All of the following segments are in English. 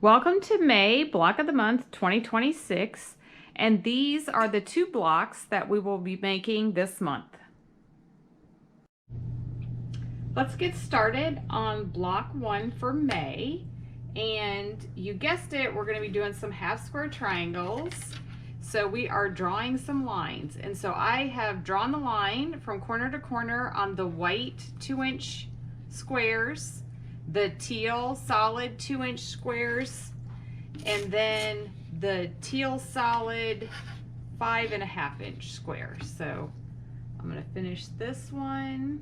Welcome to May Block of the Month 2026, and these are the 2 blocks that we will be making this month. Let's get started on block 1 for May, and you guessed it, we're going to be doing some half square triangles. So we are drawing some lines, and so I have drawn the line from corner to corner on the white 2-inch squares, the teal solid 2-inch squares, and then the teal solid 5.5-inch square. So I'm going to finish this one.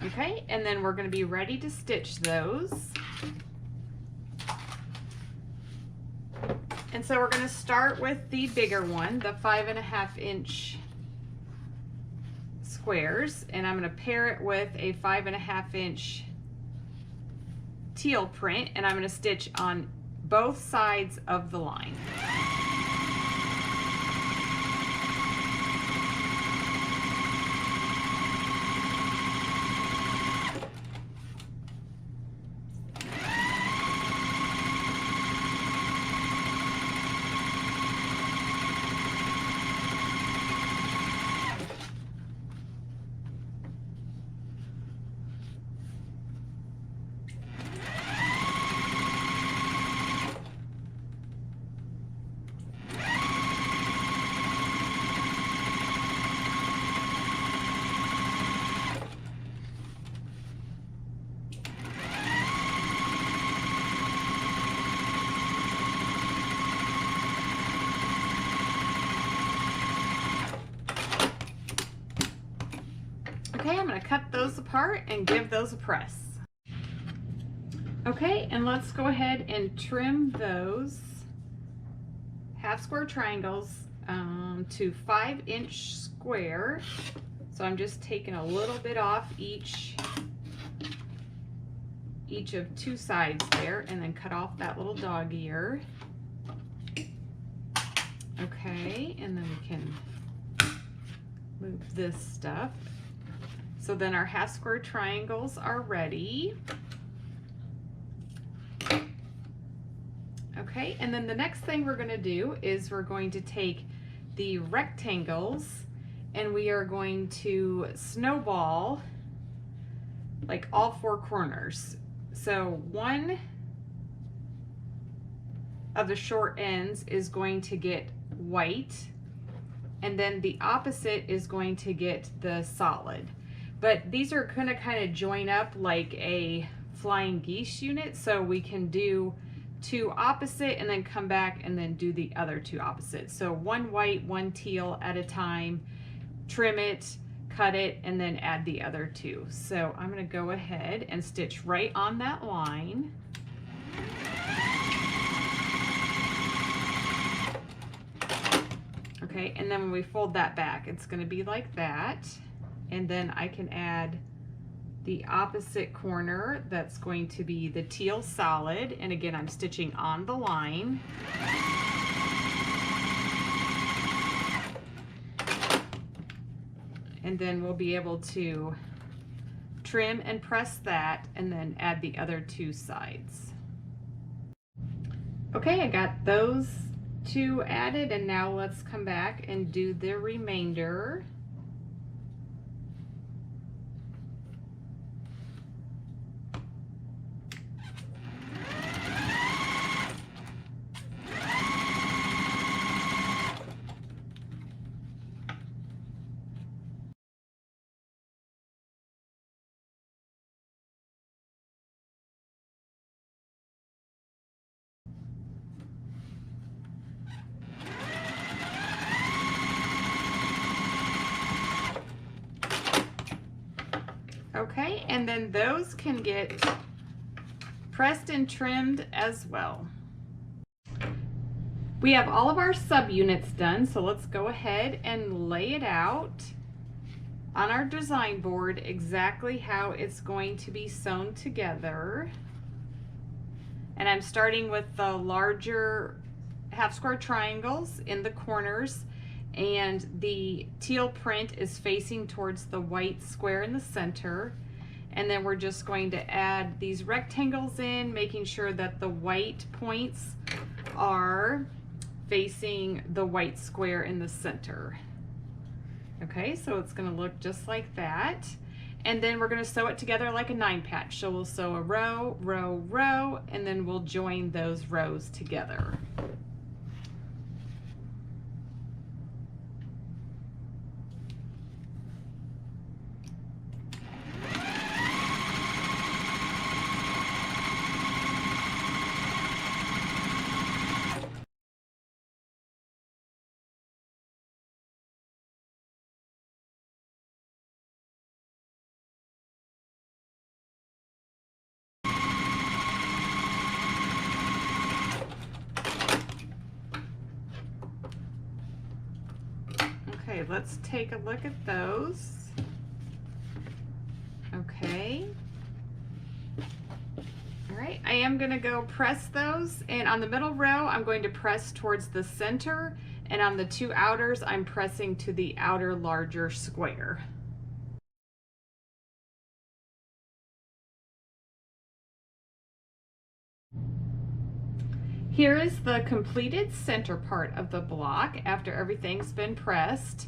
Okay, and then we're going to be ready to stitch those. And so we're going to start with the bigger one, the 5.5-inch squares, and I'm going to pair it with a 5.5-inch teal print, and I'm going to stitch on both sides of the line. Okay, I'm going to cut those apart and give those a press. Okay, and let's go ahead and trim those half square triangles to 5-inch square. So I'm just taking a little bit off each of 2 sides there, and then cut off that little dog ear. Okay, and then we can move this stuff. So then our half square triangles are ready. Okay, and then the next thing we're going to do is we're going to take the rectangles and we are going to snowball like all 4 corners. So one of the short ends is going to get white, and then the opposite is going to get the solid. But these are going to kind of join up like a flying geese unit, so we can do 2 opposite and then come back and then do the other 2 opposite. So 1 white, 1 teal at a time, trim it, cut it, and then add the other 2. So I'm going to go ahead and stitch right on that line. Okay, and then when we fold that back, it's going to be like that. And then I can add the opposite corner. That's going to be the teal solid. And again, I'm stitching on the line. And then we'll be able to trim and press that and then add the other 2 sides. Okay, I got those 2 added, and now let's come back and do the remainder. Okay, and then those can get pressed and trimmed as well. We have all of our subunits done, so let's go ahead and lay it out on our design board exactly how it's going to be sewn together. And I'm starting with the larger half square triangles in the corners, and the teal print is facing towards the white square in the center. And then we're just going to add these rectangles in, making sure that the white points are facing the white square in the center. Okay, so it's going to look just like that. And then we're going to sew it together like a 9-patch. So we'll sew a row, row, row, and then we'll join those rows together. Okay, let's take a look at those. Okay. All right, I am going to go press those, and on the middle row I'm going to press towards the center, and on the 2 outers I'm pressing to the outer larger square. Here is the completed center part of the block after everything's been pressed,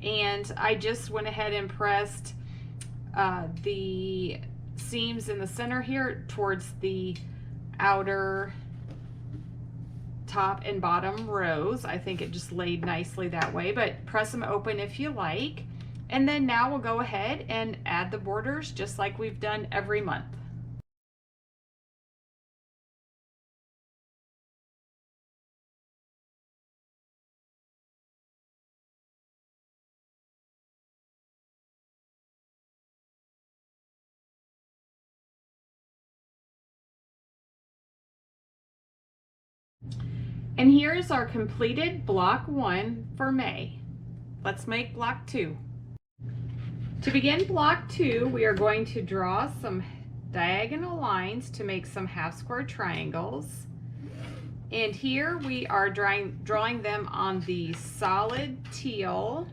and I just went ahead and pressed the seams in the center here towards the outer top and bottom rows. I think it just laid nicely that way, but press them open if you like. And then now we'll go ahead and add the borders just like we've done every month. And here's our completed block 1 for May. Let's make block 2. To begin block 2, we are going to draw some diagonal lines to make some half square triangles. And here we are drawing them on the solid teal.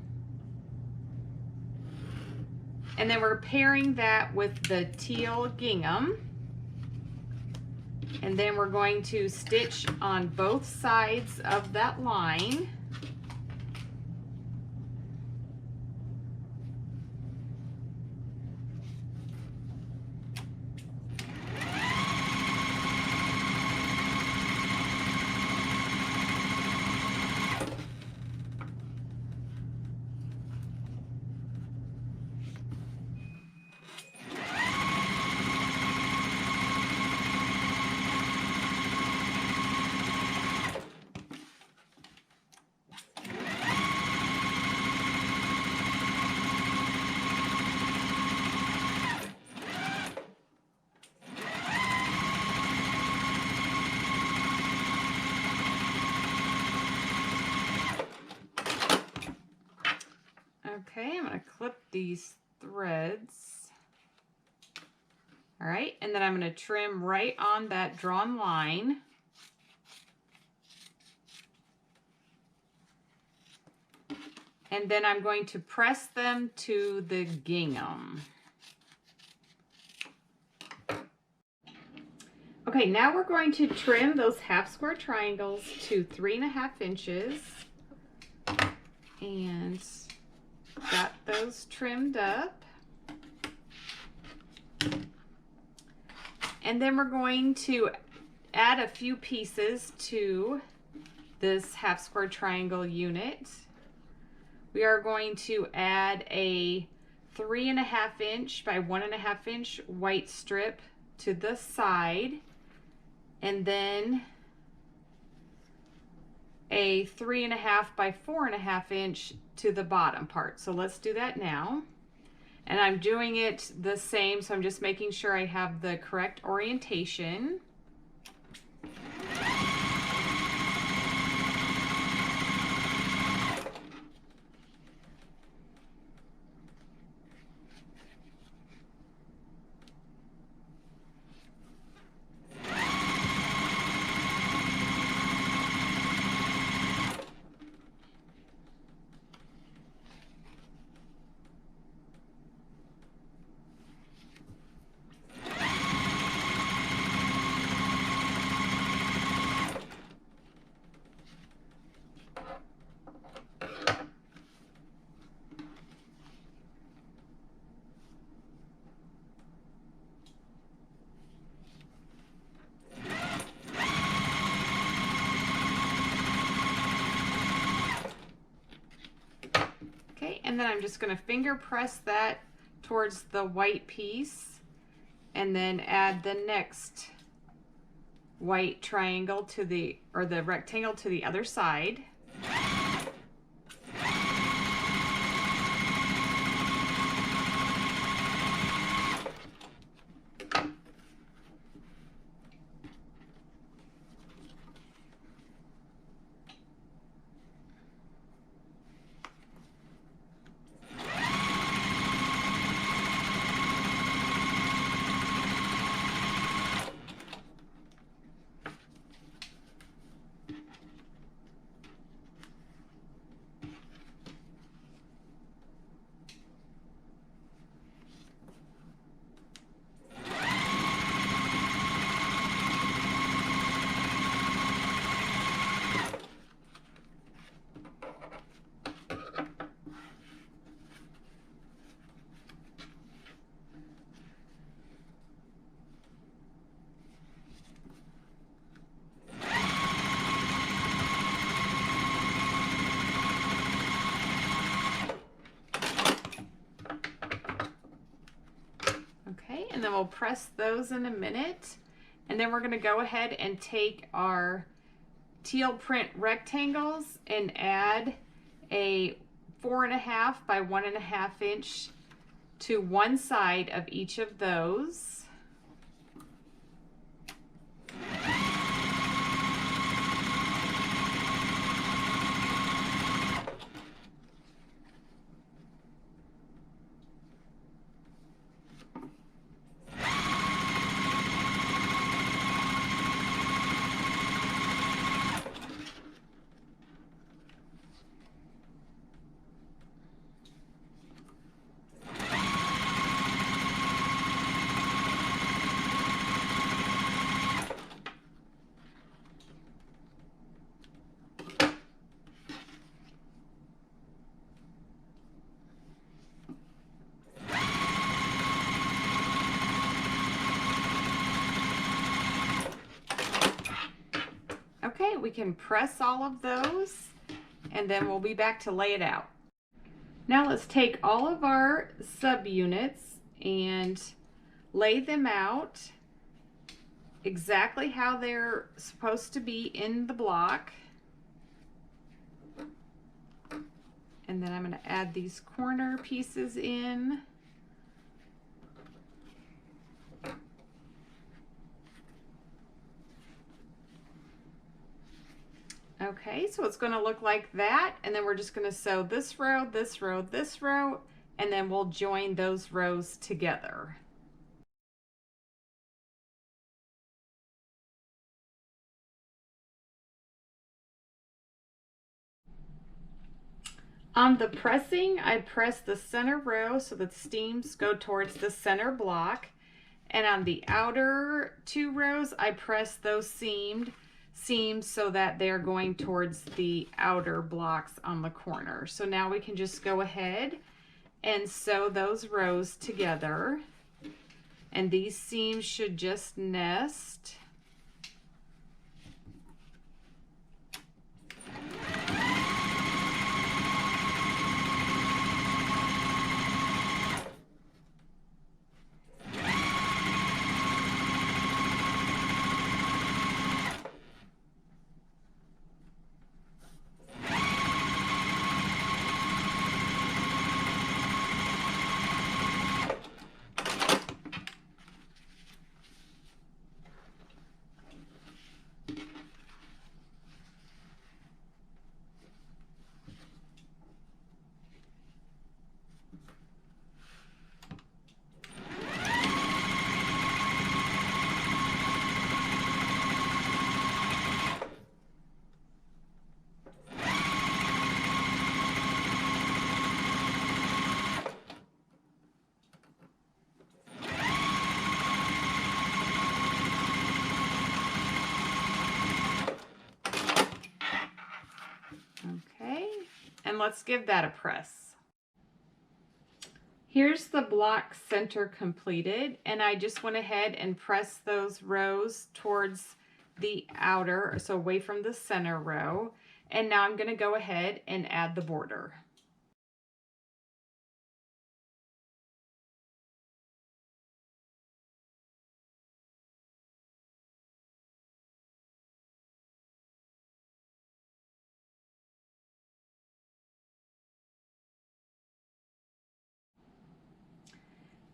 And then we're pairing that with the teal gingham. And then we're going to stitch on both sides of that line. Okay, I'm going to clip these threads. All right, and then I'm going to trim right on that drawn line. And then I'm going to press them to the gingham. Okay, now we're going to trim those half square triangles to 3.5 inches. And got those trimmed up. And then we're going to add a few pieces to this half square triangle unit. We are going to add a 3.5 inch by 1.5 inch white strip to the side, and then a 3.5 by 4.5 inch to the bottom part. So let's do that now. And I'm doing it the same, so I'm just making sure I have the correct orientation. and then I'm just going to finger press that towards the white piece and then add the next white triangle to the, or the rectangle to the other side. Okay, and then we'll press those in a minute. And then we're going to go ahead and take our teal print rectangles and add a 4.5 by 1.5 inch to one side of each of those. Okay, we can press all of those and then we'll be back to lay it out. Now let's take all of our subunits and lay them out exactly how they're supposed to be in the block. And then I'm going to add these corner pieces in. Okay, so it's going to look like that, and then we're just going to sew this row, this row, this row, and then we'll join those rows together. On the pressing, I press the center row so the seams go towards the center block, and on the outer 2 rows, I press those seams so that they're going towards the outer blocks on the corner. So now we can just go ahead and sew those rows together, and these seams should just nest. Okay, and let's give that a press. Here's the block center completed, and I just went ahead and pressed those rows towards the outer, so away from the center row. And now I'm going to go ahead and add the border.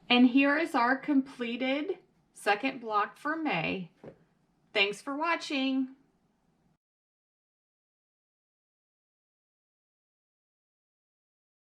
And here is our completed second block for May. Thanks for watching.